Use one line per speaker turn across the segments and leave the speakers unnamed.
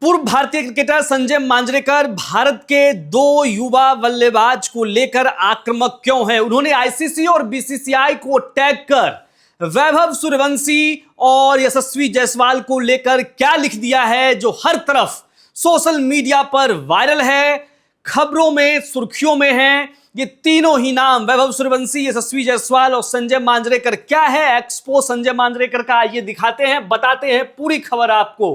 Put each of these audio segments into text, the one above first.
पूर्व भारतीय क्रिकेटर संजय मांजरेकर भारत के दो युवा बल्लेबाज को लेकर आक्रामक क्यों हैं? उन्होंने आईसीसी और बीसीसीआई को टैग कर वैभव सूर्यवंशी और यशस्वी जायसवाल को लेकर क्या लिख दिया है जो हर तरफ सोशल मीडिया पर वायरल है, खबरों में, सुर्खियों में है। ये तीनों ही नाम वैभव सूर्यवंशी, यशस्वी जायसवाल और संजय मांजरेकर। क्या है एक्सपो संजय मांजरेकर का, ये दिखाते हैं, बताते हैं पूरी खबर आपको।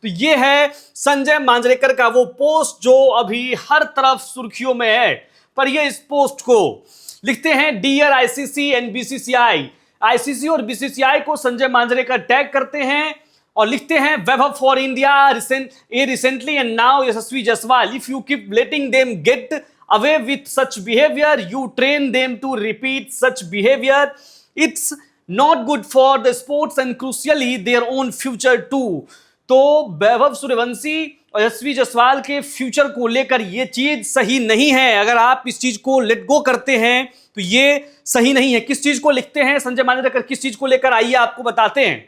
तो ये है संजय मांजरेकर का वो पोस्ट जो अभी हर तरफ सुर्खियों में है। पर ये इस पोस्ट को लिखते हैं dear ICC and BCCI. ICC और बीसीसीआई को संजय मांजरेकर टैग करते हैं और लिखते हैं Vaibhav for India recently and now Yashasvi Jaiswal, if you keep letting them get away with such behaviour, you train them to repeat such behaviour, it's not good for the sports and crucially their own future too. तो वैभव सूर्यवंशी और यशस्वी जायसवाल के future को लेकर यह चीज सही नहीं है। अगर आप इस चीज को लेट गो करते हैं तो ये सही नहीं है। किस चीज को लिखते हैं संजय मांजरेकर, किस चीज को लेकर, आइए आपको बताते हैं।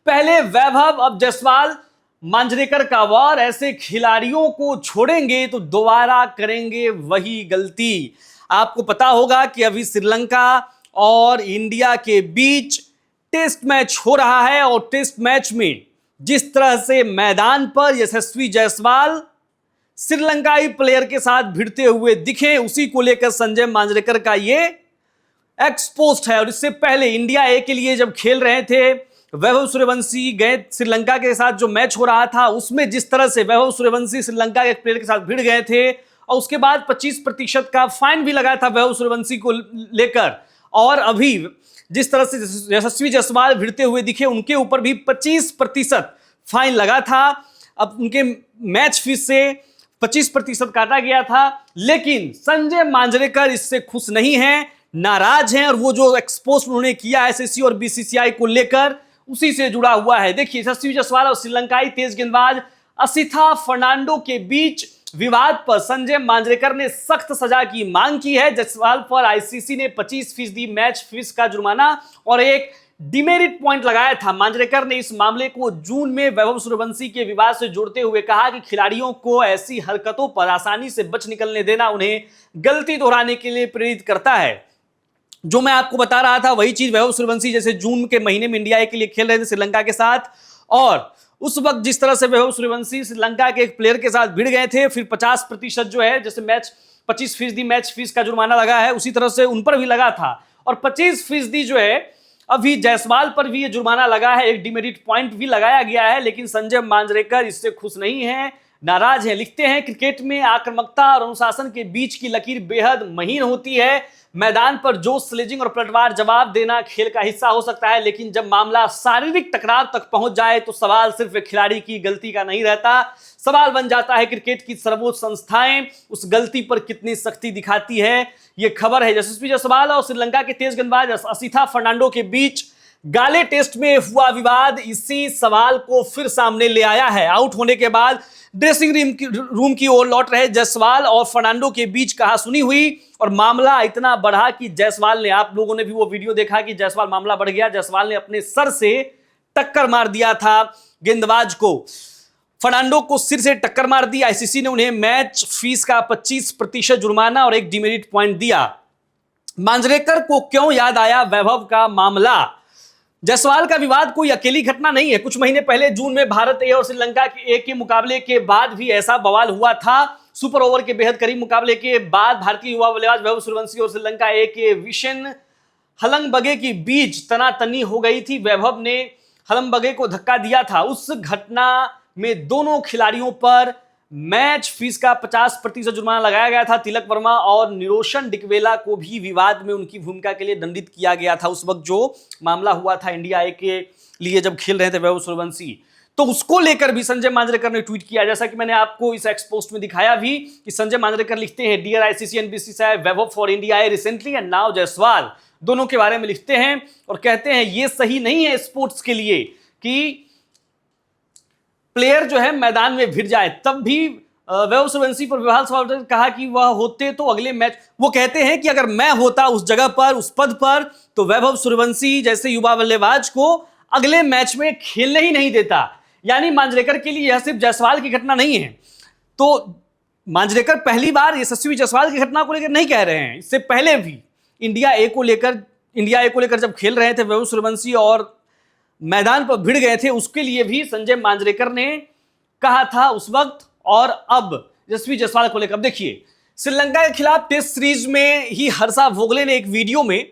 पहले वैभव, अब जायसवाल, मांजरेकर का वार। ऐसे खिलाड़ियों को छोड़ेंगे तो दोबारा करेंगे वही गलती। आपको पता होगा कि अभी श्रीलंका और इंडिया के बीच टेस्ट मैच हो रहा है और टेस्ट मैच में जिस तरह से मैदान पर यशस्वी जायसवाल श्रीलंकाई प्लेयर के साथ भिड़ते हुए दिखे, उसी को लेकर संजय मांजरेकर का ये एक्सपोस्ट है। और इससे पहले इंडिया ए के लिए जब खेल रहे थे, वैभव सूर्यवंशी गए श्रीलंका के साथ, जो मैच हो रहा था उसमें जिस तरह से वैभव सूर्यवंशी श्रीलंका के प्लेयर के साथ भिड़ गए थे और उसके बाद 25% का फाइन भी लगाया था वैभव सूर्यवंशी को लेकर। और अभी जिस तरह से यशस्वी जायसवाल भिड़ते हुए दिखे, उनके ऊपर भी 25% फाइन लगा था। अब उनके मैच फीस से 25% काटा गया था, लेकिन संजय मांजरेकर इससे खुश नहीं हैं, नाराज हैं। और वो जो एक्सपोज उन्होंने किया आईसीसी और बीसीसीआई को लेकर, उसी से जुड़ा हुआ है। देखिए, यशस्वी जायसवाल और श्रीलंकाई तेज गेंदबाज असिथा फर्नांडो के बीच विवाद पर संजय मांजरेकर ने सख्त सजा की मांग की है। जायसवाल पर आईसीसी ने 25% मैच फीस का जुर्माना और एक डिमेरिट पॉइंट लगाया था। मांजरेकर ने इस मामले को जून में वैभव सूर्यवंशी के विवाद से जोड़ते हुए कहा कि खिलाड़ियों को ऐसी हरकतों पर आसानी से बच निकलने देना उन्हें गलती दोहराने के लिए प्रेरित करता है। जो मैं आपको बता रहा था वही चीज वैभव सूर्यवंशी जैसे जून के महीने में इंडिया ए के लिए खेल रहे थे श्रीलंका के साथ, और उस वक्त जिस तरह से वैभव सूर्यवंशी श्रीलंका के एक प्लेयर के साथ भिड़ गए थे, फिर 50% जो है, जैसे 25% मैच फीस का जुर्माना लगा है, उसी तरह से उन पर भी लगा था। और 25% जो है अभी जायसवाल पर भी ये जुर्माना लगा है, एक डिमेरिट पॉइंट भी लगाया गया है। लेकिन संजय मांजरेकर इससे खुश नहीं है, नाराज है। लिखते हैं क्रिकेट में आक्रामकता और अनुशासन के बीच की लकीर बेहद महीन होती है। मैदान पर जोश, स्लेजिंग और पलटवार जवाब देना खेल का हिस्सा हो सकता है, लेकिन जब मामला शारीरिक टकराव तक पहुंच जाए तो सवाल सिर्फ एक खिलाड़ी की गलती का नहीं रहता। सवाल बन जाता है क्रिकेट की सर्वोच्च संस्थाएं उस गलती पर कितनी सख्ती दिखाती है। यह खबर है यशस्वी जायसवाल और श्रीलंका के तेज गेंदबाज असिथा फर्नांडो के बीच गाले टेस्ट में हुआ विवाद इसी सवाल को फिर सामने ले आया है। आउट होने के बाद ड्रेसिंग रूम की ओर लौट रहे जायसवाल और फर्नांडो के बीच कहासुनी हुई और मामला इतना बढ़ा कि जायसवाल ने, आप लोगों ने भी वो वीडियो देखा कि जायसवाल, मामला बढ़ गया। जायसवाल ने अपने सर से टक्कर मार दिया था गेंदबाज को, फर्नांडो को सिर से टक्कर मार दी। आईसीसी ने उन्हें मैच फीस का 25% जुर्माना और एक डिमेरिट पॉइंट दिया। मांजरेकर को क्यों याद आया वैभव का मामला? जायसवाल का विवाद कोई अकेली घटना नहीं है। कुछ महीने पहले जून में भारत ए और श्रीलंका ए के मुकाबले के बाद भी ऐसा बवाल हुआ था। सुपर ओवर के बेहद करीब मुकाबले के बाद भारतीय युवा बल्लेबाज वैभव सूर्यवंशी और श्रीलंका ए के विशन हलंगबगे की बीच तनातनी हो गई थी। वैभव ने हलंगबगे को धक्का दिया था। उस घटना में दोनों खिलाड़ियों पर मैच फीस का 50% जुर्माना लगाया गया था। तिलक वर्मा और निरोशन डिकवेला को भी विवाद में उनकी भूमिका के लिए दंडित किया गया था। उस वक्त जो मामला हुआ था इंडिया ए के लिए जब खेल रहे थे वैभव सूर्यवंशी, तो उसको लेकर भी संजय मांजरेकर ने ट्वीट किया। जैसा कि मैंने आपको इस एक्सपोस्ट में दिखाया भी कि संजय मांजरेकर लिखते हैं dear ICC and BCCI, Vaibhav for India A recently and now Jaiswal, दोनों के बारे में लिखते हैं और कहते हैं ये सही नहीं है स्पोर्ट्स के लिए कि प्लेयर जो है मैदान में भिड़ जाए। तब भी वैभव सूर्यवंशी पर विवाद सवाल कहा कि वह होते तो अगले मैच, वो कहते हैं कि अगर मैं होता उस जगह पर, उस पद पर, तो वैभव सूर्यवंशी जैसे युवा बल्लेबाज को अगले मैच में खेलने ही नहीं देता। यानी मांजरेकर के लिए यह सिर्फ जायसवाल की घटना नहीं है। तो मांजरेकर पहली बार यशस्वी जायसवाल की घटना को लेकर नहीं कह रहे हैं, इससे पहले भी इंडिया ए को लेकर जब खेल रहे थे वैभव सूर्यवंशी और मैदान पर भिड़ गए थे, उसके लिए भी संजय मांजरेकर ने कहा था उस वक्त, और अब यशस्वी जायसवाल को लेकर। अब देखिए, श्रीलंका के खिलाफ टेस्ट सीरीज में ही हर्षा भोगले ने एक वीडियो में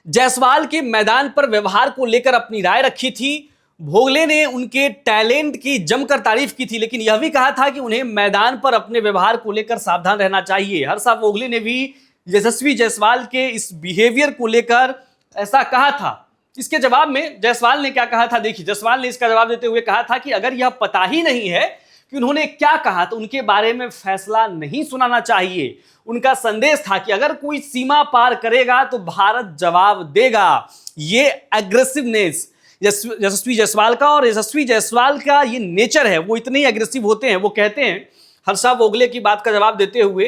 जायसवाल के मैदान पर व्यवहार को लेकर अपनी राय रखी थी। भोगले ने उनके टैलेंट की जमकर तारीफ की थी, लेकिन यह भी कहा था कि उन्हें मैदान पर अपने व्यवहार को लेकर सावधान रहना चाहिए। हर्षा भोगले ने भी यशस्वी जायसवाल के इस बिहेवियर को लेकर ऐसा कहा था। इसके जवाब में जायसवाल ने क्या कहा था, देखिए जायसवाल ने इसका जवाब देते हुए कहा था कि अगर यह पता ही नहीं है कि उन्होंने क्या कहा तो उनके बारे में फैसला नहीं सुनाना चाहिए। उनका संदेश था कि अगर कोई सीमा पार करेगा तो भारत जवाब देगा। ये एग्रेसिवनेस यशस्वी जायसवाल का, और यशस्वी जायसवाल का ये नेचर है, वो इतने ही एग्रेसिव होते हैं। वो कहते हैं हर्षा भोगले की बात का जवाब देते हुए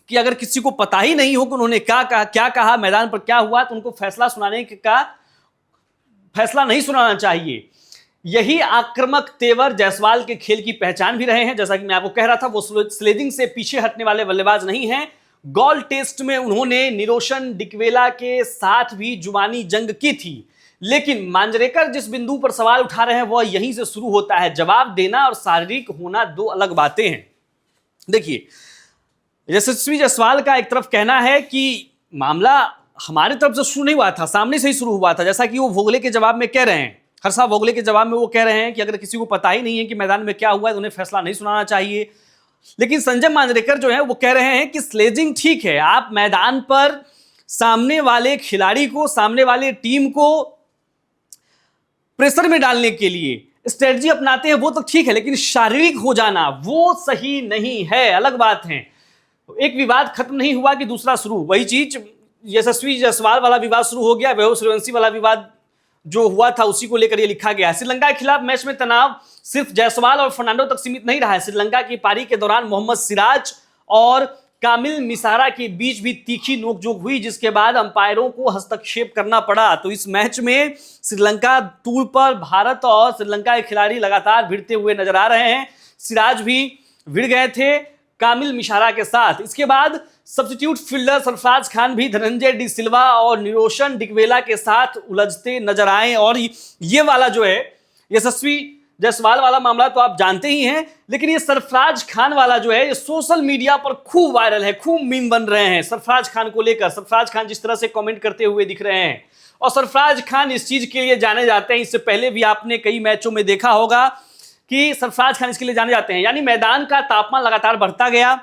कि अगर किसी को पता ही नहीं हो कि उन्होंने क्या कहा, मैदान पर क्या हुआ, तो उनको फैसला नहीं सुनाना चाहिए। यही आक्रामक तेवर जायसवाल के खेल की पहचान भी रहे हैं। जैसा कि मैं आपको कह रहा था, वो स्लेजिंग से पीछे हटने वाले बल्लेबाज नहीं हैं। गॉल टेस्ट में उन्होंने निरोशन डिकवेला के साथ भी जुबानी जंग की थी, लेकिन मांजरेकर जिस बिंदु पर सवाल उठा रहे हैं वह यहीं से शुरू होता है। जवाब देना और शारीरिक होना दो अलग बातें हैं। देखिए, यशस्वी जायसवाल का एक तरफ कहना है कि मामला हमारी तरफ से शुरू नहीं हुआ था, सामने से ही शुरू हुआ था, जैसा कि वो भोगले के जवाब में कह रहे हैं। हर्षा भोगले के जवाब में वो कह रहे हैं कि अगर किसी को पता ही नहीं है कि मैदान में क्या हुआ है तो उन्हें फैसला नहीं सुनाना चाहिए। लेकिन संजय मांजरेकर जो है वो कह रहे हैं कि स्लेजिंग ठीक है, आप मैदान पर सामने वाले खिलाड़ी को, सामने वाले टीम को प्रेशर में डालने के लिए स्ट्रेटजी अपनाते हैं, वो तो ठीक है, लेकिन शारीरिक हो जाना वो सही नहीं है, अलग बात है। एक विवाद खत्म नहीं हुआ कि दूसरा शुरू। वही चीज यशस्वी जायसवाल वाला विवाद शुरू हो गया, वैभव सूर्यवंशी वाला विवाद जो हुआ था उसी को लेकर ये लिखा गया। श्रीलंका के खिलाफ मैच में तनाव सिर्फ जायसवाल और फर्नांडो तक सीमित नहीं रहा है। श्रीलंका की पारी के दौरान मोहम्मद सिराज और कामिल मिसारा के बीच भी तीखी नोकझोंक हुई, जिसके बाद अंपायरों को हस्तक्षेप करना पड़ा। तो इस मैच में श्रीलंका टूर पर भारत और श्रीलंका के खिलाड़ी लगातार भिड़ते हुए नजर आ रहे हैं। सिराज भी भिड़ गए थे कामिल मिसारा के साथ। इसके बाद सब्स्टिट्यूट फील्डर सरफराज खान भी धनंजय डी सिल्वा और निरोशन डिकवेला के साथ उलझते नजर आए। और ये वाला जो है यशस्वी जायसवाल वाला मामला तो आप जानते ही हैं, लेकिन ये सरफराज खान वाला जो है ये सोशल मीडिया पर खूब वायरल है, खूब मीम बन रहे हैं सरफराज खान को लेकर। सरफराज खान जिस तरह से कमेंट करते हुए दिख रहे हैं, और सरफराज खान इस चीज के लिए जाने जाते हैं, इससे पहले भी आपने कई मैचों में देखा होगा कि सरफराज खान इसके लिए जाने जाते हैं। यानी मैदान का तापमान लगातार बढ़ता गया।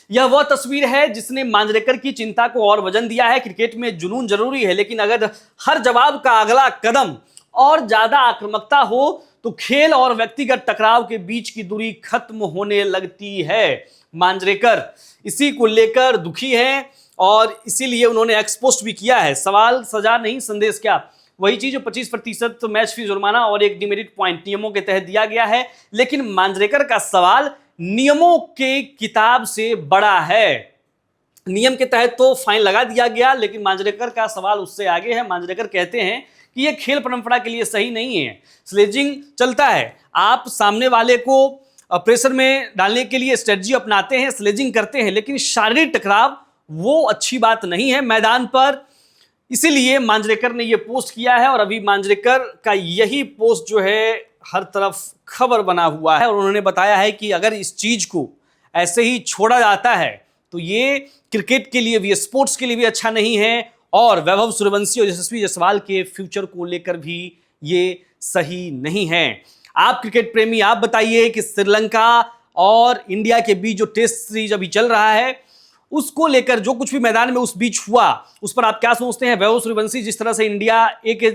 यह वह तस्वीर है जिसने मांजरेकर की चिंता को और वजन दिया है। क्रिकेट में जुनून जरूरी है, लेकिन अगर हर जवाब का अगला कदम और ज्यादा आक्रामकता हो तो खेल और व्यक्तिगत टकराव के बीच की दूरी खत्म होने लगती है। मांजरेकर इसी को लेकर दुखी हैं और इसीलिए उन्होंने एक्सपोस्ट भी किया है। सवाल सजा नहीं, संदेश क्या, वही चीज जो 25% मैच फी जुर्माना और एक डिमेरिट पॉइंट नियमों के तहत दिया गया है। लेकिन मांजरेकर का सवाल नियमों के किताब से बड़ा है। नियम के तहत तो फाइन लगा दिया गया, लेकिन मांजरेकर का सवाल उससे आगे है। मांजरेकर कहते हैं कि यह खेल परंपरा के लिए सही नहीं है। स्लेजिंग चलता है, आप सामने वाले को प्रेशर में डालने के लिए स्ट्रेटजी अपनाते हैं, स्लेजिंग करते हैं, लेकिन शारीरिक टकराव वो अच्छी बात नहीं है मैदान पर। इसीलिए मांजरेकर ने यह पोस्ट किया है, और अभी मांजरेकर का यही पोस्ट जो है हर तरफ खबर बना हुआ है। और उन्होंने बताया है कि अगर इस चीज को ऐसे ही छोड़ा जाता है तो ये क्रिकेट के लिए भी, स्पोर्ट्स के लिए भी अच्छा नहीं है, और वैभव सूर्यवंशी और यशस्वी जायसवाल के फ्यूचर को लेकर भी ये सही नहीं है। आप क्रिकेट प्रेमी, आप बताइए कि श्रीलंका और इंडिया के बीच जो टेस्ट सीरीज अभी चल रहा है उसको लेकर जो कुछ भी मैदान में उस बीच हुआ उस पर आप क्या सोचते हैं। वैभव सूर्यवंशी जिस तरह से इंडिया ए के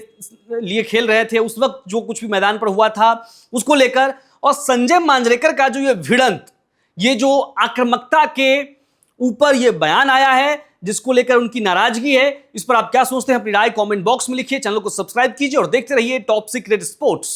लिए खेल रहे थे उस वक्त जो कुछ भी मैदान पर हुआ था उसको लेकर, और संजय मांजरेकर का जो ये भिड़ंत, ये जो आक्रामकता के ऊपर ये बयान आया है जिसको लेकर उनकी नाराजगी है, इस पर आप क्या सोचते हैं अपनी राय कमेंट बॉक्स में लिखिए। चैनल को सब्सक्राइब कीजिए और देखते रहिए टॉप सीक्रेट स्पोर्ट्स।